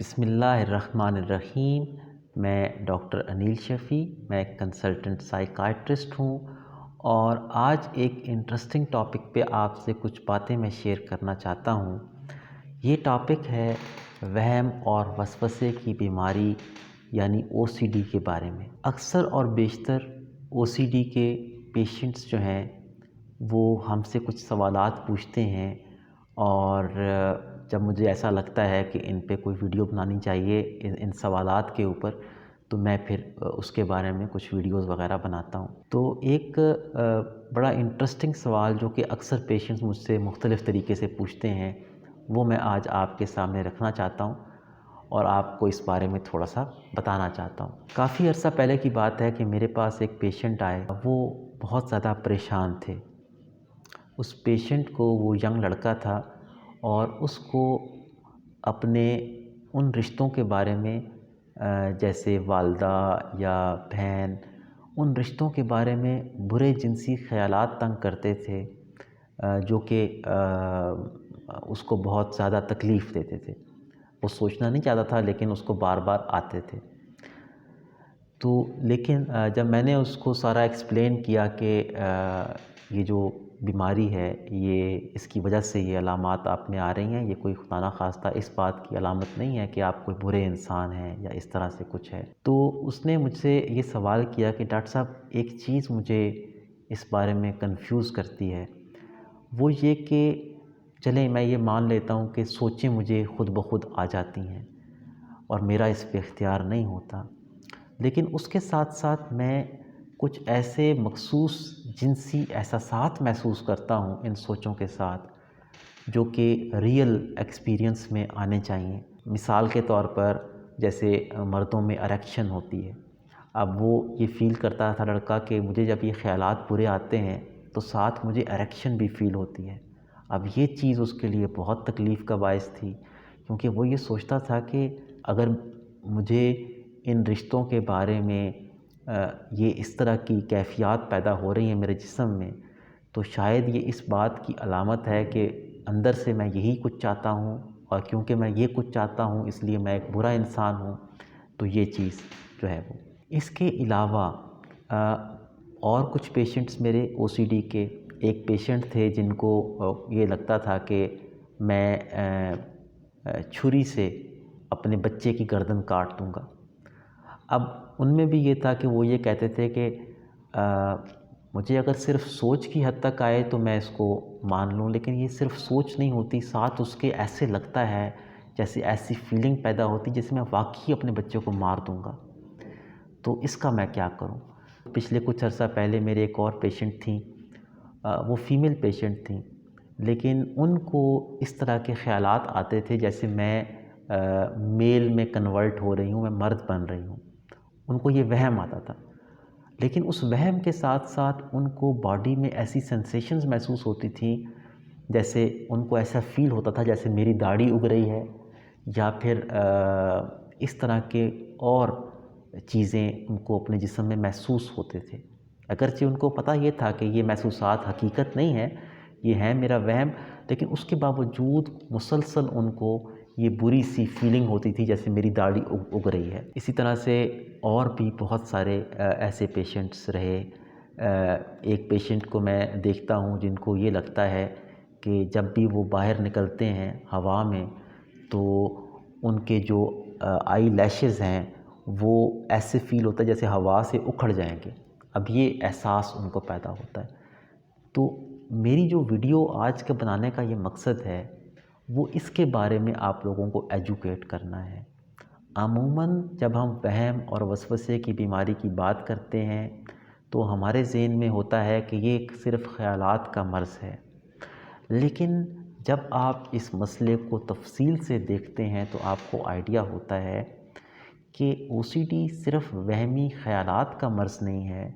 बिस्मिल्लाहिर्रहमानिर्रहीम। मैं डॉक्टर अनील शफ़ी, मैं एक कंसल्टेंट साइकाइट्रिस्ट हूँ और आज एक इंटरेस्टिंग टॉपिक पे आपसे कुछ बातें मैं शेयर करना चाहता हूँ। ये टॉपिक है वहम और वसवसे की बीमारी यानी ओसीडी के बारे में। अक्सर और बेशतर ओसीडी के पेशेंट्स जो हैं वो हमसे कुछ सवालात पूछते हैं और जब मुझे ऐसा लगता है कि इन पे कोई वीडियो बनानी चाहिए इन सवालात के ऊपर, तो मैं फिर उसके बारे में कुछ वीडियोस वगैरह बनाता हूँ। तो एक बड़ा इंटरेस्टिंग सवाल जो कि अक्सर पेशेंट्स मुझसे मुख्तलिफ़ तरीके से पूछते हैं, वो मैं आज आपके सामने रखना चाहता हूँ और आपको इस बारे में थोड़ा सा बताना चाहता हूँ। काफ़ी अर्सा पहले की बात है कि मेरे पास एक पेशेंट आए, वो बहुत ज़्यादा परेशान थे। उस पेशेंट को, वो यंग लड़का था और उसको अपने उन रिश्तों के बारे में जैसे वालदा या बहन, उन रिश्तों के बारे में बुरे जिनसी ख़यालात तंग करते थे, जो कि उसको बहुत ज़्यादा तकलीफ़ देते थे। वो सोचना नहीं चाहता था लेकिन उसको बार बार आते थे। तो लेकिन जब मैंने उसको सारा एक्सप्लेन किया कि ये जो बीमारी है, ये इसकी वजह से ये अलामात आप में आ रही हैं, ये कोई खुदा ना खास्ता इस बात की अलामत नहीं है कि आप कोई बुरे इंसान हैं या इस तरह से कुछ है। तो उसने मुझसे ये सवाल किया कि डॉक्टर साहब, एक चीज़ मुझे इस बारे में कंफ्यूज करती है, वो ये कि चलें मैं ये मान लेता हूँ कि सोचें मुझे ख़ुद ब खुद आ जाती हैं और मेरा इस पे इख्तियार नहीं होता, लेकिन उसके साथ साथ मैं कुछ ऐसे मख़सूस जिनसी एहसासात महसूस करता हूँ इन सोचों के साथ, जो कि रियल एक्सपीरियंस में आने चाहिए। मिसाल के तौर पर जैसे मर्दों में इरेक्शन होती है। अब वो ये फ़ील करता था लड़का कि मुझे जब ये ख़यालात बुरे आते हैं तो साथ मुझे इरेक्शन भी फ़ील होती है। अब ये चीज़ उसके लिए बहुत तकलीफ़ का बायस थी, क्योंकि वो ये सोचता था कि अगर मुझे इन रिश्तों के बारे में ये इस तरह की कैफ़ियत पैदा हो रही हैं मेरे जिस्म में, तो शायद ये इस बात की अलामत है कि अंदर से मैं यही कुछ चाहता हूँ और क्योंकि मैं ये कुछ चाहता हूँ इसलिए मैं एक बुरा इंसान हूँ। तो ये चीज़ जो है वो। इसके अलावा और कुछ पेशेंट्स मेरे ओसीडी के, एक पेशेंट थे जिनको ये लगता था कि मैं छुरी से अपने बच्चे की गर्दन काट दूँगा। अब उनमें भी ये था कि वो ये कहते थे कि मुझे अगर सिर्फ़ सोच की हद तक आए तो मैं इसको मान लूँ, लेकिन ये सिर्फ़ सोच नहीं होती, साथ उसके ऐसे लगता है जैसे ऐसी फ़ीलिंग पैदा होती जैसे मैं वाक़ई अपने बच्चे को मार दूँगा। तो इसका मैं क्या करूँ? पिछले कुछ अर्सा पहले मेरे एक और पेशेंट थी, वो फ़ीमेल पेशेंट थी, लेकिन उनको इस तरह के ख़यालात आते थे जैसे मैं मेल में कन्वर्ट हो रही हूँ, मैं मर्द बन रही हूँ। उनको ये वहम आता था, लेकिन उस वहम के साथ साथ उनको बॉडी में ऐसी सेंसेशंस महसूस होती थी, जैसे उनको ऐसा फ़ील होता था जैसे मेरी दाढ़ी उग रही है, या फिर इस तरह के और चीज़ें उनको अपने जिस्म में महसूस होते थे। अगरचे उनको पता ये था कि ये महसूसात हकीकत नहीं है, ये है मेरा वहम, लेकिन उसके बावजूद मुसलसल उनको ये बुरी सी फीलिंग होती थी जैसे मेरी दाढ़ी उग रही है। इसी तरह से और भी बहुत सारे ऐसे पेशेंट्स रहे। एक पेशेंट को मैं देखता हूँ जिनको ये लगता है कि जब भी वो बाहर निकलते हैं हवा में, तो उनके जो आई लैशेज़ हैं वो ऐसे फ़ील होता है जैसे हवा से उखड़ जाएंगे। अब ये एहसास उनको पैदा होता है। तो मेरी जो वीडियो आज का बनाने का ये मकसद है, वो इसके बारे में आप लोगों को एजुकेट करना है। अमूमन जब हम वहम और वसवसे की बीमारी की बात करते हैं तो हमारे ज़हन में होता है कि ये सिर्फ़ ख़यालात का मर्ज़ है, लेकिन जब आप इस मसले को तफसील से देखते हैं तो आपको आइडिया होता है कि ओसीडी सिर्फ़ वहमी ख़यालात का मर्ज़ नहीं है,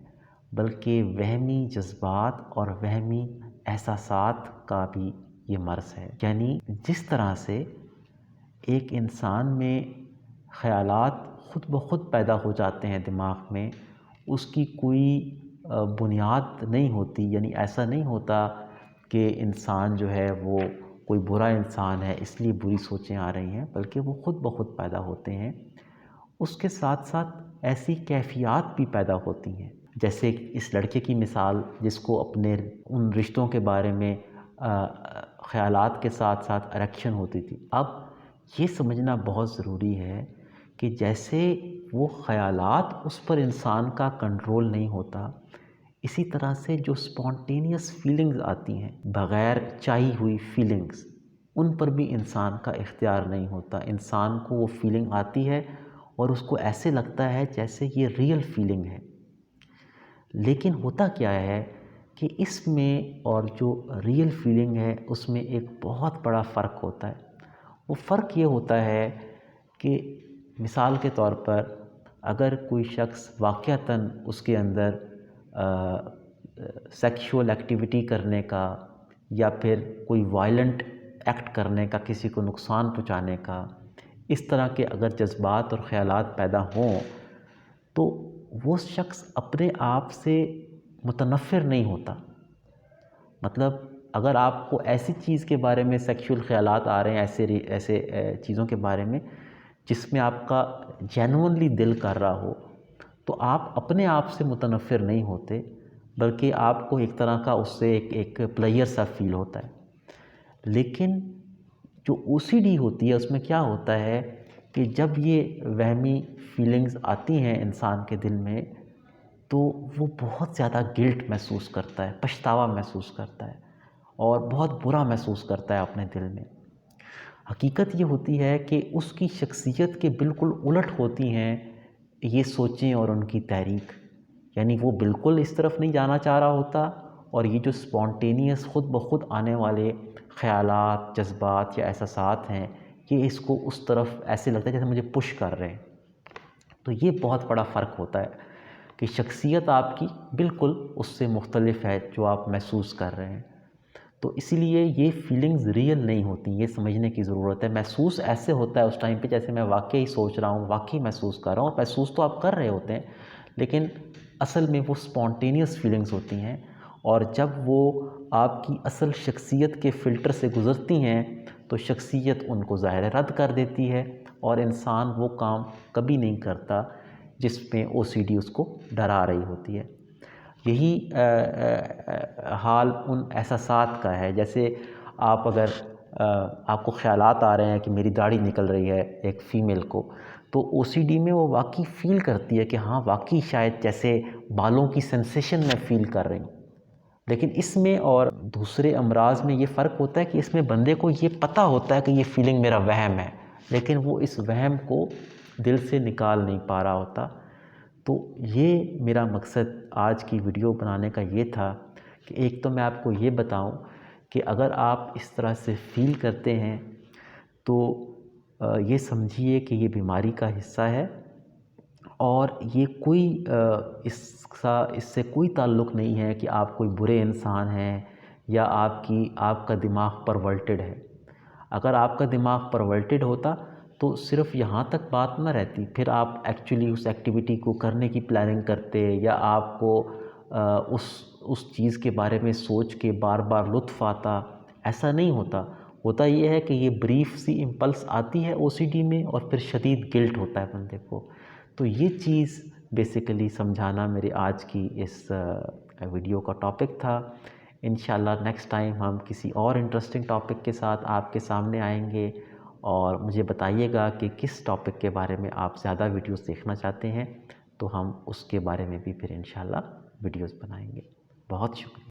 बल्कि वहमी जज्बात और वहमी एहसासात का भी ये मर्ज़ है। यानी जिस तरह से एक इंसान में ख़यालात ख़ुद ब खुद पैदा हो जाते हैं दिमाग में, उसकी कोई बुनियाद नहीं होती, यानी ऐसा नहीं होता कि इंसान जो है वो कोई बुरा इंसान है इसलिए बुरी सोचें आ रही हैं, बल्कि वो खुद बखुद पैदा होते हैं। उसके साथ साथ ऐसी कैफियत भी पैदा होती हैं, जैसे इस लड़के की मिसाल, जिसको अपने उन रिश्तों के बारे में ख़यालात के साथ साथ इरेक्शन होती थी। अब ये समझना बहुत ज़रूरी है कि जैसे वो ख़यालात उस पर इंसान का कंट्रोल नहीं होता, इसी तरह से जो स्पॉन्टेनियस फीलिंग्स आती हैं, बग़ैर चाही हुई फीलिंग्स, उन पर भी इंसान का इख्तियार नहीं होता। इंसान को वो फीलिंग आती है और उसको ऐसे लगता है जैसे ये रियल फीलिंग है। लेकिन होता क्या है कि इसमें और जो रियल फीलिंग है उसमें एक बहुत बड़ा फ़र्क होता है। वो फ़र्क ये होता है कि मिसाल के तौर पर अगर कोई शख्स वाक़यातन उसके अंदर सेक्सुअल एक्टिविटी करने का या फिर कोई वायलेंट एक्ट करने का, किसी को नुकसान पहुंचाने का, इस तरह के अगर जज्बात और ख़यालात पैदा हों, तो वो शख्स अपने आप से मुतनफ़िर नहीं होता। मतलब अगर आपको ऐसी चीज़ के बारे में सेक्सुअल ख़यालात आ रहे हैं, ऐसे चीज़ों के बारे में जिसमें आपका जेन्युइनली दिल कर रहा हो, तो आप अपने आप से मुतनफ़िर नहीं होते, बल्कि आपको एक तरह का उससे एक प्लेयर सा फील होता है। लेकिन जो ओसीडी होती है उसमें क्या होता है कि जब ये वहमी फीलिंग्स आती हैं इंसान के दिल में, तो वो बहुत ज़्यादा गिल्ट महसूस करता है, पछतावा महसूस करता है और बहुत बुरा महसूस करता है अपने दिल में। हकीकत ये होती है कि उसकी शख्सियत के बिल्कुल उलट होती हैं ये सोचें और उनकी तहरीक। यानी वो बिल्कुल इस तरफ नहीं जाना चाह रहा होता, और ये जो स्पॉन्टेनियस ख़ुद ब खुद आने वाले ख़यालात, जज्बात या एहसासात हैं, ये इसको उस तरफ ऐसे लगता है जैसे मुझे पुश कर रहे हैं। तो ये बहुत बड़ा फ़र्क होता है कि शख्सियत आपकी बिल्कुल उससे मुख्तलिफ़ है जो आप महसूस कर रहे हैं। तो इसीलिए ये फीलिंग्स रियल नहीं होती, ये समझने की ज़रूरत है। महसूस ऐसे होता है उस टाइम पे जैसे मैं वाक़ई सोच रहा हूँ, वाक़ई महसूस कर रहा हूँ। महसूस तो आप कर रहे होते हैं, लेकिन असल में वो स्पॉन्टेनियस फीलिंग्स होती हैं, और जब वो आपकी असल शख्सियत के फ़िल्टर से गुज़रती हैं तो शख्सियत उनको ज़ाहिर रद्द कर देती है, और इंसान वो काम कभी नहीं करता जिसमें ओसीडी उसको डरा रही होती है। यही हाल उन एहसासात का है। जैसे आप अगर आपको ख़यालात आ रहे हैं कि मेरी दाढ़ी निकल रही है एक फ़ीमेल को, तो ओसीडी में वो वाक़ई फ़ील करती है कि हाँ, वाक़ई शायद जैसे बालों की सेंसेशन मैं फ़ील कर रही हूँ। लेकिन इसमें और दूसरे अमराज़ में ये फ़र्क होता है कि इसमें बंदे को ये पता होता है कि ये फ़ीलिंग मेरा वहम है, लेकिन वो इस वहम को दिल से निकाल नहीं पा रहा होता। तो ये मेरा मकसद आज की वीडियो बनाने का ये था कि एक तो मैं आपको ये बताऊं कि अगर आप इस तरह से फ़ील करते हैं तो ये समझिए कि ये बीमारी का हिस्सा है, और ये कोई इससे कोई ताल्लुक़ नहीं है कि आप कोई बुरे इंसान हैं या आपका दिमाग परवर्टेड है। अगर आपका दिमाग परवर्टेड होता तो सिर्फ़ यहाँ तक बात ना रहती, फिर आप एक्चुअली उस एक्टिविटी को करने की प्लानिंग करते, या आपको उस चीज़ के बारे में सोच के बार बार लुत्फ़ आता। ऐसा नहीं होता। होता ये है कि ये ब्रीफ सी इम्पल्स आती है ओसीडी में, और फिर शदीद गिल्ट होता है बंदे को। तो ये चीज़ बेसिकली समझाना मेरे आज की इस वीडियो का टॉपिक था। इंशाल्लाह नेक्स्ट टाइम हम किसी और इंटरेस्टिंग टॉपिक के साथ आपके सामने आएंगे, और मुझे बताइएगा कि किस टॉपिक के बारे में आप ज़्यादा वीडियोस देखना चाहते हैं, तो हम उसके बारे में भी फिर इंशाल्लाह वीडियोस बनाएंगे। बहुत शुक्रिया।